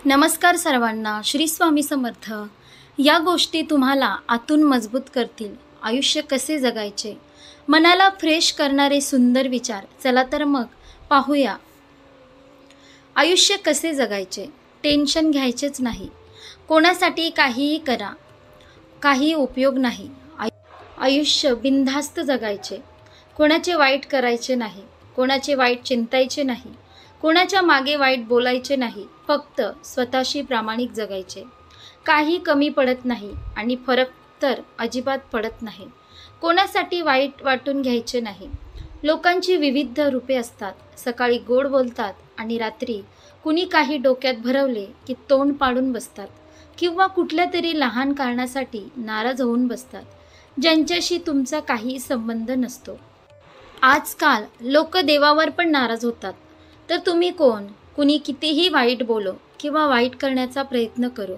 नमस्कार सर्वांना. श्री स्वामी समर्थ. या गोष्टी तुम्हाला आतून मजबूत करतील. आयुष्य कसे जगायचे, मनाला फ्रेश करणारे सुंदर विचार. चला तर मग पाहूया. आयुष्य कसे जगायचे. टेन्शन घ्यायचेच नाही. कोणासाठी काहीही करा, काही उपयोग नाही. आयुष्य बिनधास्त जगायचे. कोणाचे वाईट करायचे नाही, कोणाचे वाईट चिंतायचे नाही, कोणाच्या मागे वाईट बोलायचे नाही. फक्त स्वतःशी प्रामाणिक जगायचे. काही कमी पडत नाही आणि फरक तर अजिबात पडत नाही. कोणासाठी वाईट वाटून घ्यायचे नाही. लोकांची विविध रूपे असतात. सकाळी गोड बोलतात आणि रात्री कुणी काही डोक्यात भरवले की तोंड पाडून बसतात किंवा कुठल्या तरी लहान कारणासाठी नाराज होऊन बसतात, ज्यांच्याशी तुमचा काही संबंध नसतो. आजकाल लोक देवावर पण नाराज होतात. तर तुम्ही कोण? कुणी कितीही वाईट बोलो किंवा वाईट करण्याचा प्रयत्न करो,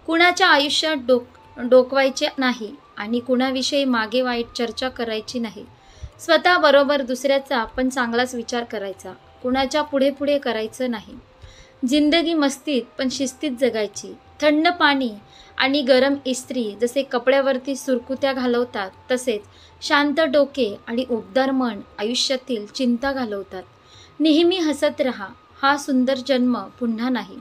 कुणाच्या आयुष्यात डोकवायचे नाही आणि कुणाविषयी मागे वाईट चर्चा करायची नाही. स्वतःबरोबर दुसऱ्याचा पण चांगलाच विचार करायचा. कुणाच्या पुढे पुढे करायचं नाही. जिंदगी मस्तीत पण शिस्तीत जगायची. थंड पाणी आणि गरम इस्त्री जसे कपड्यावरती सुरकुत्या घालवतात, तसेच शांत डोके आणि उबदार मन आयुष्यातील चिंता घालवतात. नेहमी हसत रहा. हा सुंदर जन्म पुन्हा नाही.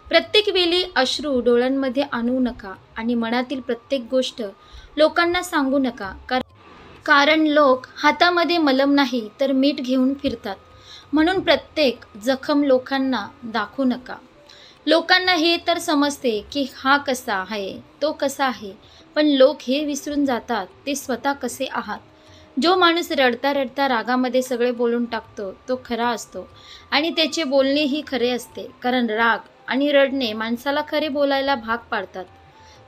प्रत्येक वेळी अश्रू डोळ्यांमध्ये आणू नका आणि मनातील प्रत्येक गोष्ट लोकांना सांगू नका. कारण लोक हातामध्ये मलम नाही तर मीठ घेऊन फिरतात. म्हणून प्रत्येक जखम लोकांना दाखवू नका. लोकांना हे तर समजते की हा कसा आहे, तो कसा आहे, पण लोक हे विसरून जातात ते स्वतः कसे आहात. जो माणूस रडता रडता रागामध्ये सगळे बोलून टाकतो तो खरा असतो आणि त्याचे बोलणेही खरे असते. कारण राग आणि रडणे माणसाला खरे बोलायला भाग पाडतात.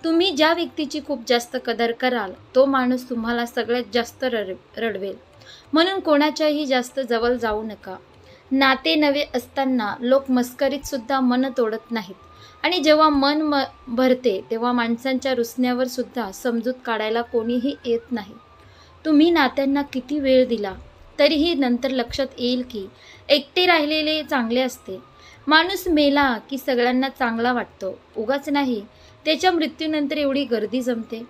तुम्ही ज्या व्यक्तीची खूप जास्त कदर कराल तो माणूस तुम्हाला सगळ्यात जास्त रडवेल. म्हणून कोणाच्याही जास्त जवळ जाऊ नका. नाते नवे असताना लोक मस्करीत सुद्धा मन तोडत नाहीत आणि जेव्हा मन भरते तेव्हा माणसांच्या रुसण्यावर सुद्धा समजूत काढायला कोणीही येत नाही. तुम्ही नात्यांना किती वेळ दिला तरीही नंतर लक्षात येईल की एकटे राहिलेले चांगले असते. माणूस मेला की सगळ्यांना चांगला वाटतो, उगाच नाही त्याच्या मृत्यूनंतर एवढी गर्दी जमते.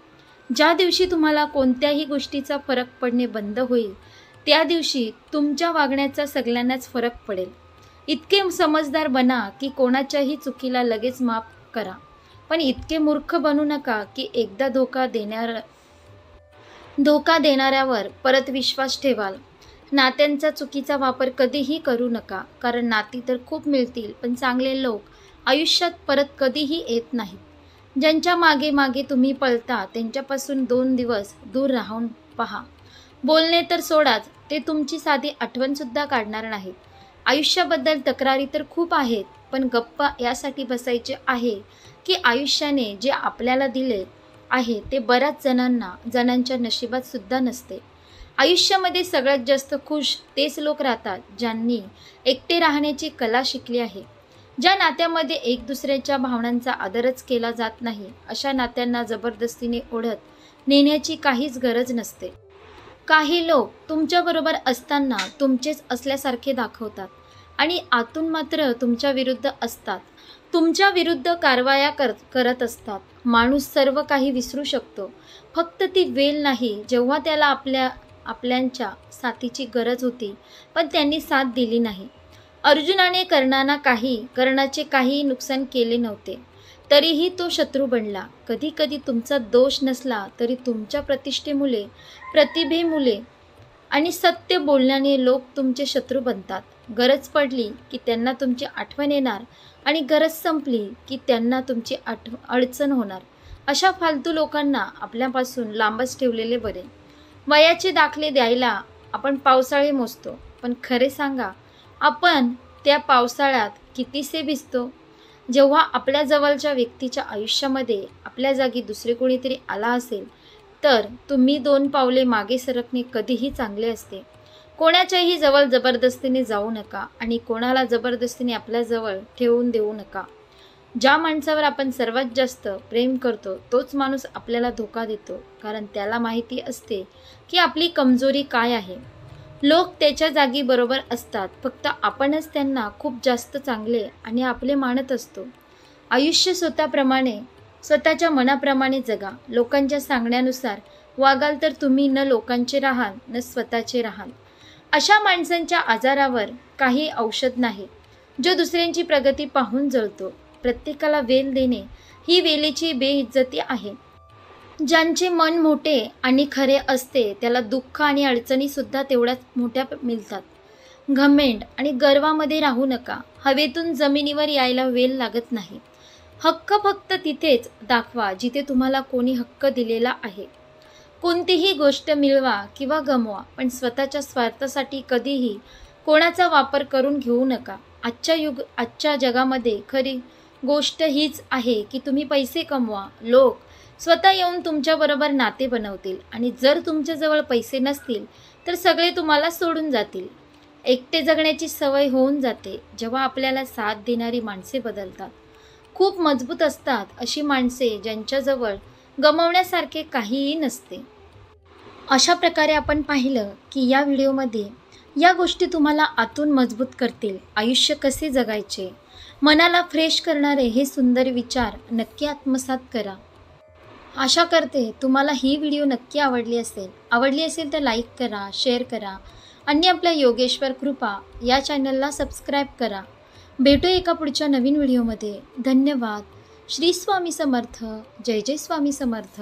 ज्या दिवशी तुम्हाला कोणत्याही गोष्टीचा फरक पडणे बंद होईल त्या दिवशी तुमच्या वागण्याचा सगळ्यांनाच फरक पडेल. इतके समजदार बना की कोणाच्याही चुकीला लगेच माफ करा, पण इतके मूर्ख बनू नका की एकदा धोका देणाऱ्यावर परत विश्वास ठेवाल. नात्यांचा चुकीचा वापर कधीही करू नका. कारण नाती तर खूप मिळतील पण चांगले लोक आयुष्यात परत कधीही येत नाहीत. ज्यांच्या मागे मागे तुम्ही पळता त्यांच्यापासून 2 दिवस दूर राहून पहा. बोलणे तर सोडाच, ते तुमची साधी आठवणसुद्धा काढणार नाहीत. आयुष्याबद्दल तक्रारी तर खूप आहेत, पण गप्पा यासाठी बसायचे आहे की आयुष्याने जे आपल्याला दिले आहे ते बऱ्याच जणांच्या नशिबात सुद्धा नसते. आयुष्यामध्ये सगळ्यात जास्त खुश तेच लोक राहतात ज्यांनी एकटे राहण्याची कला शिकली आहे. ज्या नात्यामध्ये एक दुसऱ्याच्या भावनांचा आदरच केला जात नाही अशा नात्यांना जबरदस्तीने ओढत नेण्याची काहीच गरज नसते. काही लोक तुमच्याबरोबर असताना तुमचेच असल्यासारखे दाखवतात आणि आतून मात्र तुमच्या विरुद्ध असतात. तुमच्या विरुद्ध कारवाया करत असतात. माणूस सर्व काही विसरू शकतो, फक्त ती वेळ नाही जेव्हा त्याला आपल्यांच्या साथीची गरज होती पण त्यांनी साथ दिली नाही. अर्जुनाने कर्णाचे काही नुकसान केले नव्हते तरीही तो शत्रू बनला. कधी कधी तुमचा दोष नसला तरी तुमच्या प्रतिष्ठेमुळे, प्रतिभेमुळे आणि सत्य बोलण्याने लोक तुमचे शत्रू बनतात. गरज पडली की त्यांना तुमची आठवण येणार आणि गरज संपली की त्यांना तुमची अडचण होणार. अशा फालतू लोकांना आपल्यापासून लांबच ठेवलेले बरे. वयाचे दाखले द्यायला आपण पावसाळे मोजतो, पण खरे सांगा आपण त्या पावसाळ्यात कितीसे भिजतो. जेव्हा आपल्या जवळच्या व्यक्तीच्या आयुष्यामध्ये आपल्या जागी दुसरे कोणीतरी आला असेल तर तुम्ही 2 पावले मागे सरकणे कधीही चांगले असते. कोणाच्याही जवळ जबरदस्तीने जाऊ नका आणि कोणाला जबरदस्तीने आपल्या जवळ ठेवून देऊ नका. ज्या माणसावर आपण सर्वात जास्त प्रेम करतो तोच माणूस आपल्याला धोका देतो, कारण त्याला माहिती असते की आपली कमजोरी काय आहे. लोक त्याच्या जागी बरोबर असतात, फक्त आपणच त्यांना खूप जास्त चांगले आणि आपले मानत असतो. आयुष्य स्वतःच्या मनाप्रमाणे जगा. लोकांच्या सांगण्यानुसार वागाल तर तुम्ही न लोकांचे राहाल न स्वतःचे राहाल. अशा माणसांच्या आजारावर काही औषध नाही, जो दुसऱ्यांची प्रगती पाहून जळतो. प्रत्येकाला वेल देणे ही वेलेची बेइज्जती आहे. ज्यांचे मन मोठे आणि खरे असते त्याला दुःख आणि अडचणीसुद्धा तेवढ्याच मोठ्या मिळतात. घमेंड आणि गर्वामध्ये राहू नका. हवेतून जमिनीवर यायला वेल लागत नाही. हक्क फक्त तिथेच दाखवा जिथे तुम्हाला कोणी हक्क दिलेला आहे. कोणतीही गोष्ट मिळवा किंवा गमवा, पण स्वतःच्या स्वार्थासाठी कधीही कोणाचा वापर करून घेऊ नका. आजच्या जगामध्ये खरी गोष्ट हीच आहे की तुम्ही पैसे कमवा, लोक स्वतः येऊन तुमच्याबरोबर नाते बनवतील आणि जर तुमच्याजवळ पैसे नसतील तर सगळे तुम्हाला सोडून जातील. एकटे जगण्याची सवय होऊन जाते जेव्हा आपल्याला साथ देणारी माणसे बदलतात. खूप मजबूत असतात अशी माणसे ज्यांच्याजवळ गमावण्यासारखे काहीही नसते. अशा प्रकारे आपण पाहिलं की या व्हिडिओमध्ये या गोष्टी तुम्हाला आतून मजबूत करतील. आयुष्य कसे जगायचे, मनाला फ्रेश करणारे हे सुंदर विचार नक्की आत्मसात करा. आशा करते तुम्हाला ही व्हिडिओ नक्की आवडली असेल तर लाईक करा, शेअर करा आणि आपल्या योगेश्वर कृपा या चॅनलला सबस्क्राईब करा. भेटू एका पुढच्या नवीन व्हिडिओमध्ये. धन्यवाद. श्री स्वामी समर्थ. जय जय स्वामी समर्थ.